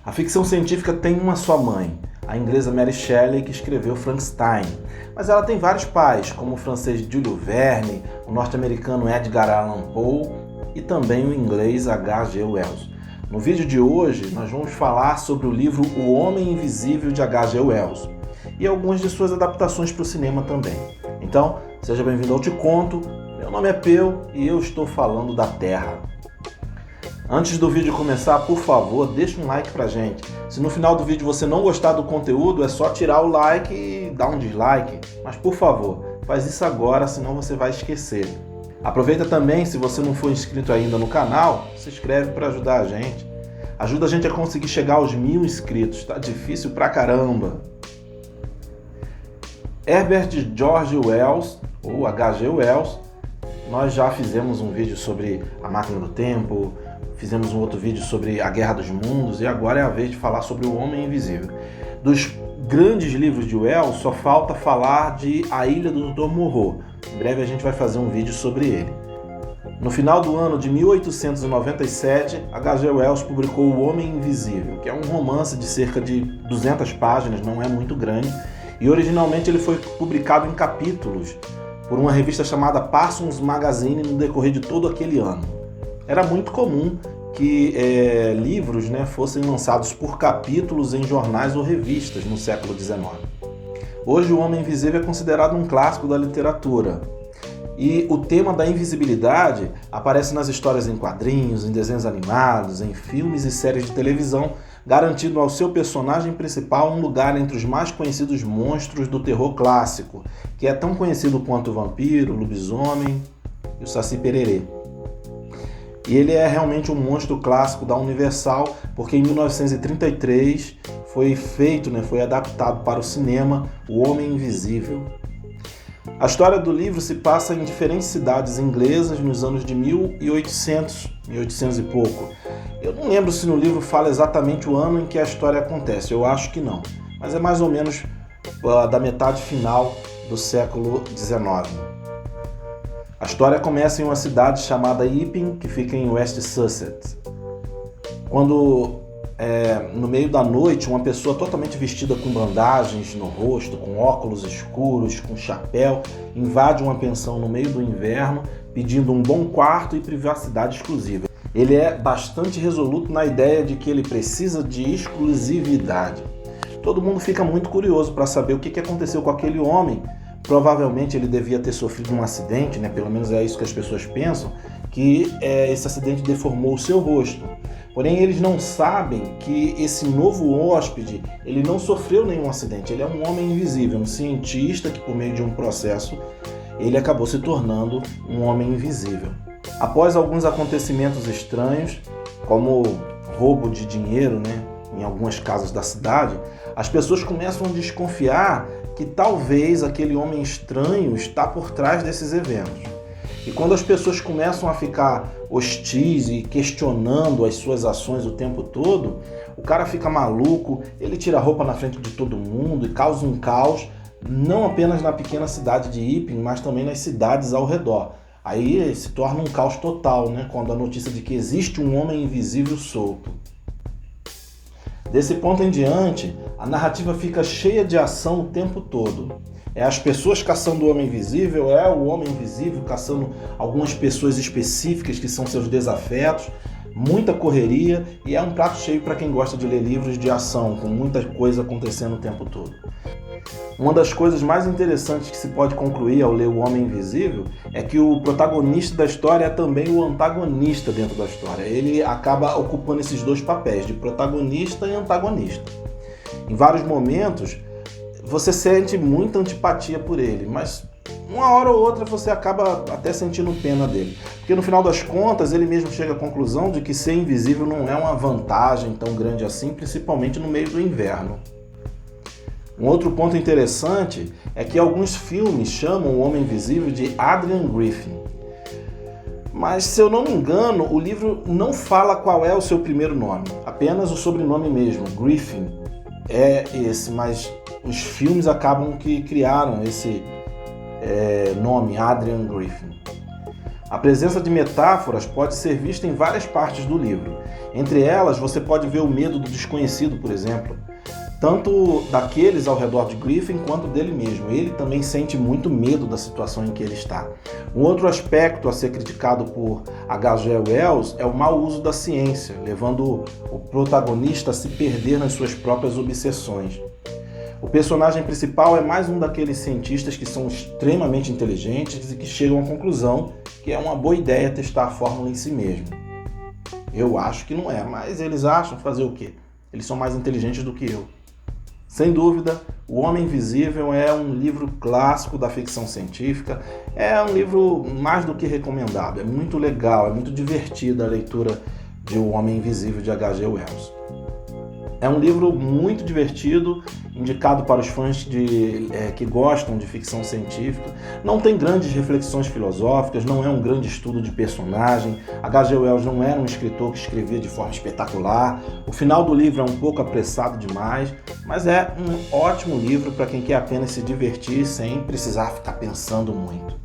A ficção científica tem uma só mãe, a inglesa Mary Shelley, que escreveu Frankenstein. Mas ela tem vários pais, como o francês Jules Verne, o norte-americano Edgar Allan Poe e também o inglês H.G. Wells. No vídeo de hoje, nós vamos falar sobre o livro O Homem Invisível de H.G. Wells e algumas de suas adaptações para o cinema também. Então, seja bem-vindo ao Te Conto. Meu nome é Peu e eu estou falando da Terra. Antes do vídeo começar, por favor, deixa um like pra gente. Se no final do vídeo você não gostar do conteúdo, é só tirar o like e dar um dislike. Mas por favor, faz isso agora, senão você vai esquecer. Aproveita também, se você não for inscrito ainda no canal, se inscreve para ajudar a gente. Ajuda a gente a conseguir chegar aos 1000 inscritos, tá difícil pra caramba. Herbert George Wells, ou H.G. Wells, nós já fizemos um vídeo sobre A Máquina do Tempo, fizemos um outro vídeo sobre A Guerra dos Mundos e agora é a vez de falar sobre O Homem Invisível. Dos grandes livros de Wells, só falta falar de A Ilha do Dr. Moreau. Em breve a gente vai fazer um vídeo sobre ele. No final do ano de 1897, H.G. Wells publicou O Homem Invisível, que é um romance de cerca de 200 páginas, não é muito grande, e originalmente ele foi publicado em capítulos por uma revista chamada Parsons Magazine no decorrer de todo aquele ano. Era muito comum que livros fossem lançados por capítulos em jornais ou revistas no século XIX. Hoje o Homem Invisível é considerado um clássico da literatura. E o tema da invisibilidade aparece nas histórias em quadrinhos, em desenhos animados, em filmes e séries de televisão, garantindo ao seu personagem principal um lugar entre os mais conhecidos monstros do terror clássico, que é tão conhecido quanto o vampiro, o lobisomem e o Saci Pererê. E ele é realmente um monstro clássico da Universal, porque em 1933 foi foi adaptado para o cinema O Homem Invisível. A história do livro se passa em diferentes cidades inglesas nos anos de 1800 e pouco. Eu não lembro se no livro fala exatamente o ano em que a história acontece, eu acho que não, mas é mais ou menos da metade final do século XIX. A história começa em uma cidade chamada Epping, que fica em West Sussex. Quando, no meio da noite, uma pessoa totalmente vestida com bandagens no rosto, com óculos escuros, com chapéu, invade uma pensão no meio do inverno, pedindo um bom quarto e privacidade exclusiva. Ele é bastante resoluto na ideia de que ele precisa de exclusividade. Todo mundo fica muito curioso para saber o que aconteceu com aquele homem. Provavelmente ele devia ter sofrido um acidente, pelo menos é isso que as pessoas pensam, que esse acidente deformou o seu rosto. Porém, eles não sabem que esse novo hóspede, ele não sofreu nenhum acidente, ele é um homem invisível, um cientista que por meio de um processo, ele acabou se tornando um homem invisível. Após alguns acontecimentos estranhos, como roubo de dinheiro, em algumas casas da cidade, as pessoas começam a desconfiar que talvez aquele homem estranho está por trás desses eventos. E quando as pessoas começam a ficar hostis e questionando as suas ações o tempo todo, o cara fica maluco, ele tira a roupa na frente de todo mundo e causa um caos, não apenas na pequena cidade de Epping, mas também nas cidades ao redor. Aí se torna um caos total, quando a notícia de que existe um homem invisível solto. Desse ponto em diante, a narrativa fica cheia de ação o tempo todo. É as pessoas caçando o homem invisível, é o homem invisível caçando algumas pessoas específicas que são seus desafetos, muita correria e é um prato cheio para quem gosta de ler livros de ação, com muita coisa acontecendo o tempo todo. Uma das coisas mais interessantes que se pode concluir ao ler O Homem Invisível é que o protagonista da história é também o antagonista dentro da história. Ele acaba ocupando esses dois papéis, de protagonista e antagonista. Em vários momentos, você sente muita antipatia por ele, mas uma hora ou outra você acaba até sentindo pena dele. Porque no final das contas, ele mesmo chega à conclusão de que ser invisível não é uma vantagem tão grande assim, principalmente no meio do inverno. Um outro ponto interessante é que alguns filmes chamam o Homem Invisível de Adrian Griffin. Mas, se eu não me engano, o livro não fala qual é o seu primeiro nome, apenas o sobrenome mesmo, Griffin, é esse, mas os filmes acabam que criaram esse nome, Adrian Griffin. A presença de metáforas pode ser vista em várias partes do livro. Entre elas, você pode ver o medo do desconhecido, por exemplo, tanto daqueles ao redor de Griffin quanto dele mesmo. Ele também sente muito medo da situação em que ele está. Um outro aspecto a ser criticado por H.G. Wells é o mau uso da ciência, levando o protagonista a se perder nas suas próprias obsessões. O personagem principal é mais um daqueles cientistas que são extremamente inteligentes e que chegam à conclusão que é uma boa ideia testar a fórmula em si mesmo. Eu acho que não é, mas eles acham. Fazer o quê? Eles são mais inteligentes do que eu. Sem dúvida, O Homem Invisível é um livro clássico da ficção científica, é um livro mais do que recomendado, é muito legal, é muito divertida a leitura de O Homem Invisível de H.G. Wells. É um livro muito divertido, indicado para os fãs que gostam de ficção científica. Não tem grandes reflexões filosóficas, não é um grande estudo de personagem. H.G. Wells não era um escritor que escrevia de forma espetacular. O final do livro é um pouco apressado demais, mas é um ótimo livro para quem quer apenas se divertir sem precisar ficar pensando muito.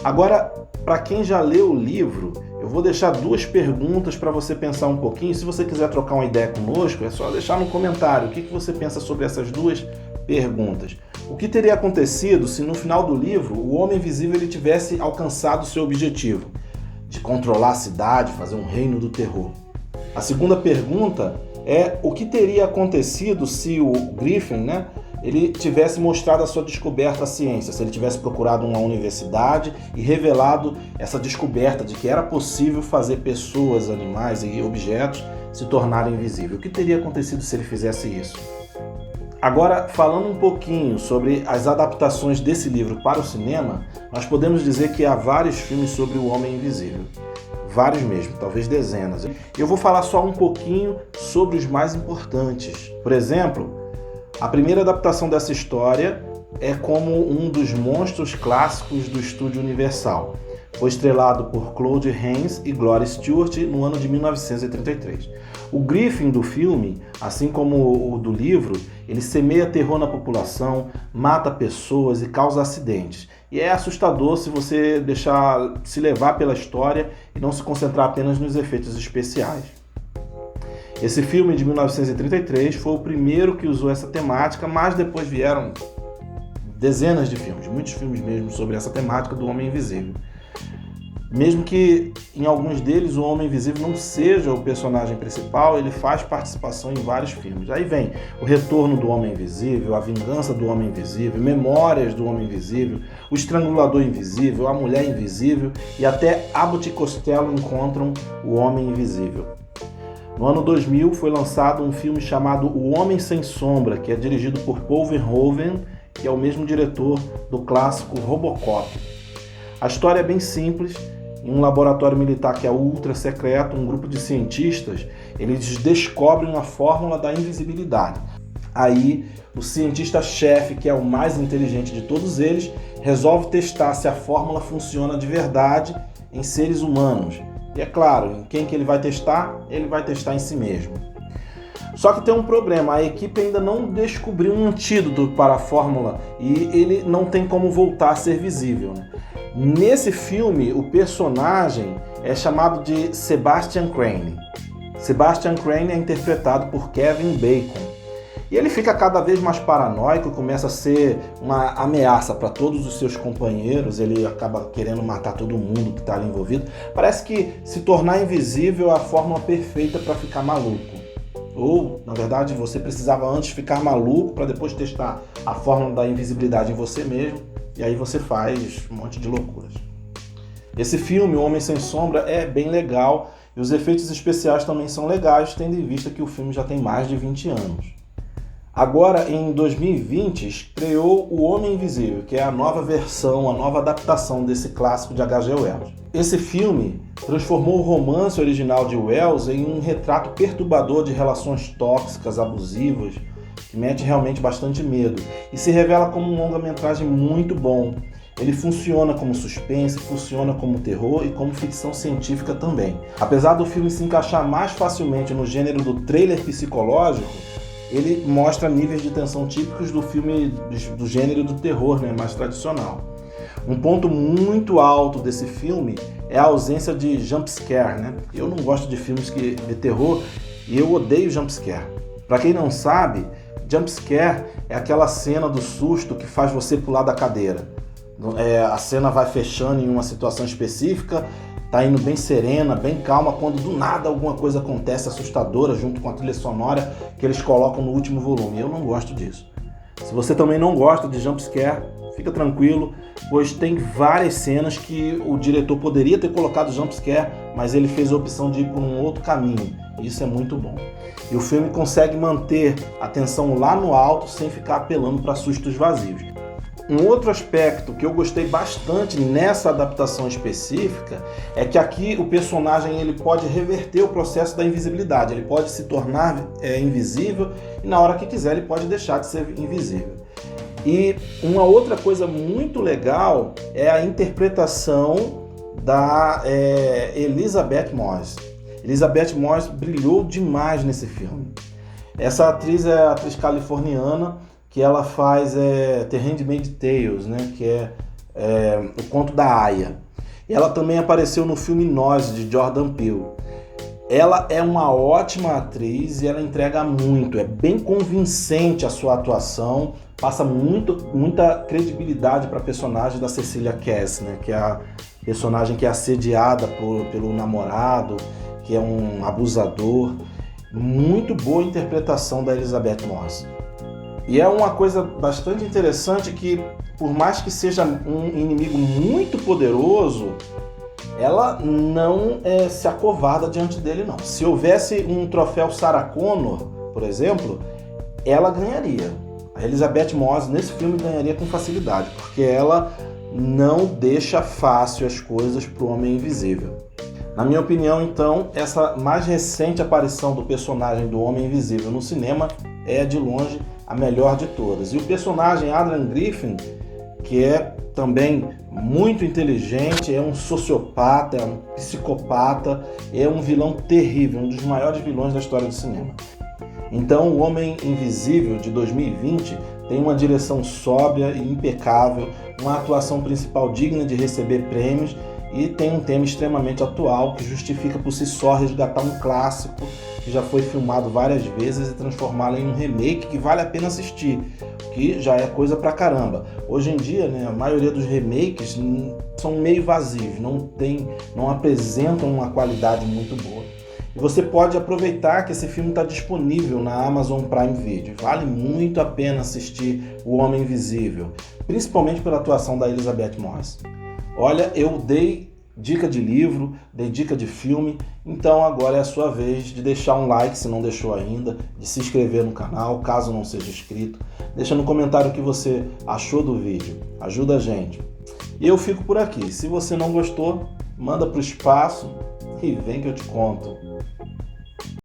Agora, para quem já leu o livro, eu vou deixar 2 perguntas para você pensar um pouquinho. Se você quiser trocar uma ideia conosco, é só deixar no comentário o que você pensa sobre essas 2 perguntas. O que teria acontecido se no final do livro o Homem Invisível ele tivesse alcançado seu objetivo de controlar a cidade, fazer um reino do terror? A segunda pergunta é o que teria acontecido se o Griffin, ele tivesse mostrado a sua descoberta à ciência, se ele tivesse procurado uma universidade e revelado essa descoberta de que era possível fazer pessoas, animais e objetos se tornarem invisíveis. O que teria acontecido se ele fizesse isso? Agora, falando um pouquinho sobre as adaptações desse livro para o cinema, nós podemos dizer que há vários filmes sobre o Homem Invisível. Vários mesmo, talvez dezenas. Eu vou falar só um pouquinho sobre os mais importantes. Por exemplo, a primeira adaptação dessa história é como um dos monstros clássicos do estúdio Universal. Foi estrelado por Claude Rains e Gloria Stewart no ano de 1933. O Griffin do filme, assim como o do livro, ele semeia terror na população, mata pessoas e causa acidentes. E é assustador se você deixar se levar pela história e não se concentrar apenas nos efeitos especiais. Esse filme de 1933 foi o primeiro que usou essa temática, mas depois vieram dezenas de filmes, muitos filmes mesmo, sobre essa temática do Homem Invisível. Mesmo que em alguns deles o Homem Invisível não seja o personagem principal, ele faz participação em vários filmes. Aí vem O Retorno do Homem Invisível, A Vingança do Homem Invisível, Memórias do Homem Invisível, O Estrangulador Invisível, A Mulher Invisível e até Abbott e Costello encontram o Homem Invisível. No ano 2000 foi lançado um filme chamado O Homem Sem Sombra, que é dirigido por Paul Verhoeven, que é o mesmo diretor do clássico Robocop. A história é bem simples. Em um laboratório militar que é ultra secreto, um grupo de cientistas, eles descobrem a fórmula da invisibilidade. Aí, o cientista-chefe, que é o mais inteligente de todos eles, resolve testar se a fórmula funciona de verdade em seres humanos. E é claro, em quem que ele vai testar? Ele vai testar em si mesmo. Só que tem um problema, a equipe ainda não descobriu um antídoto para a fórmula e ele não tem como voltar a ser visível. Nesse filme, o personagem é chamado de Sebastian Crane. Sebastian Crane é interpretado por Kevin Bacon. E ele fica cada vez mais paranoico, começa a ser uma ameaça para todos os seus companheiros, ele acaba querendo matar todo mundo que está ali envolvido. Parece que se tornar invisível é a fórmula perfeita para ficar maluco. Ou, na verdade, você precisava antes ficar maluco para depois testar a fórmula da invisibilidade em você mesmo, e aí você faz um monte de loucuras. Esse filme, O Homem Sem Sombra, é bem legal, e os efeitos especiais também são legais, tendo em vista que o filme já tem mais de 20 anos. Agora, em 2020, estreou O Homem Invisível, que é a nova versão, a nova adaptação desse clássico de H.G. Wells. Esse filme transformou o romance original de Wells em um retrato perturbador de relações tóxicas, abusivas, que mete realmente bastante medo, e se revela como um longa-metragem muito bom. Ele funciona como suspense, funciona como terror e como ficção científica também. Apesar do filme se encaixar mais facilmente no gênero do thriller psicológico, ele mostra níveis de tensão típicos do filme do gênero do terror, mais tradicional. Um ponto muito alto desse filme é a ausência de jumpscare, né? Eu não gosto de filmes de terror e eu odeio jumpscare. Para quem não sabe, jumpscare é aquela cena do susto que faz você pular da cadeira. A cena vai fechando em uma situação específica, tá indo bem serena, bem calma, quando do nada alguma coisa acontece assustadora junto com a trilha sonora que eles colocam no último volume. Eu não gosto disso. Se você também não gosta de jumpscare, fica tranquilo, pois tem várias cenas que o diretor poderia ter colocado jumpscare, mas ele fez a opção de ir por um outro caminho. Isso é muito bom. E o filme consegue manter a tensão lá no alto sem ficar apelando para sustos vazios. Um outro aspecto que eu gostei bastante nessa adaptação específica é que aqui o personagem ele pode reverter o processo da invisibilidade. Ele pode se tornar invisível e na hora que quiser ele pode deixar de ser invisível. E uma outra coisa muito legal é a interpretação da Elizabeth Moss. Elizabeth Moss brilhou demais nesse filme. Essa atriz é a atriz californiana que ela faz The Handmaid's Tale, né, que é o conto da Aya. E ela também apareceu no filme Nós, de Jordan Peele. Ela é uma ótima atriz e ela entrega muito, é bem convincente a sua atuação, passa muita credibilidade para a personagem da Cecilia Cass, né, que é a personagem que é assediada pelo namorado, que é um abusador. Muito boa interpretação da Elizabeth Moss. E é uma coisa bastante interessante que, por mais que seja um inimigo muito poderoso, ela não se acovarda diante dele, não. Se houvesse um troféu Sarah Connor, por exemplo, ela ganharia. A Elizabeth Moss nesse filme ganharia com facilidade, porque ela não deixa fácil as coisas para o Homem Invisível. Na minha opinião, então, essa mais recente aparição do personagem do Homem Invisível no cinema é, de longe, a melhor de todas. E o personagem Adrian Griffin, que é também muito inteligente, é um sociopata, é um psicopata, é um vilão terrível, um dos maiores vilões da história do cinema. Então, O Homem Invisível, de 2020, tem uma direção sóbria e impecável, uma atuação principal digna de receber prêmios e tem um tema extremamente atual que justifica por si só resgatar um clássico que já foi filmado várias vezes e transformá-lo em um remake que vale a pena assistir, que já é coisa pra caramba. Hoje em dia, né, a maioria dos remakes são meio vazios, não apresentam uma qualidade muito boa. E você pode aproveitar que esse filme está disponível na Amazon Prime Video. Vale muito a pena assistir O Homem Invisível, principalmente pela atuação da Elizabeth Moss. Olha, eu dei dica de livro, dei dica de filme, então agora é a sua vez de deixar um like se não deixou ainda, de se inscrever no canal, caso não seja inscrito. Deixa no comentário o que você achou do vídeo, ajuda a gente. E eu fico por aqui, se você não gostou, manda pro espaço e vem que eu te conto.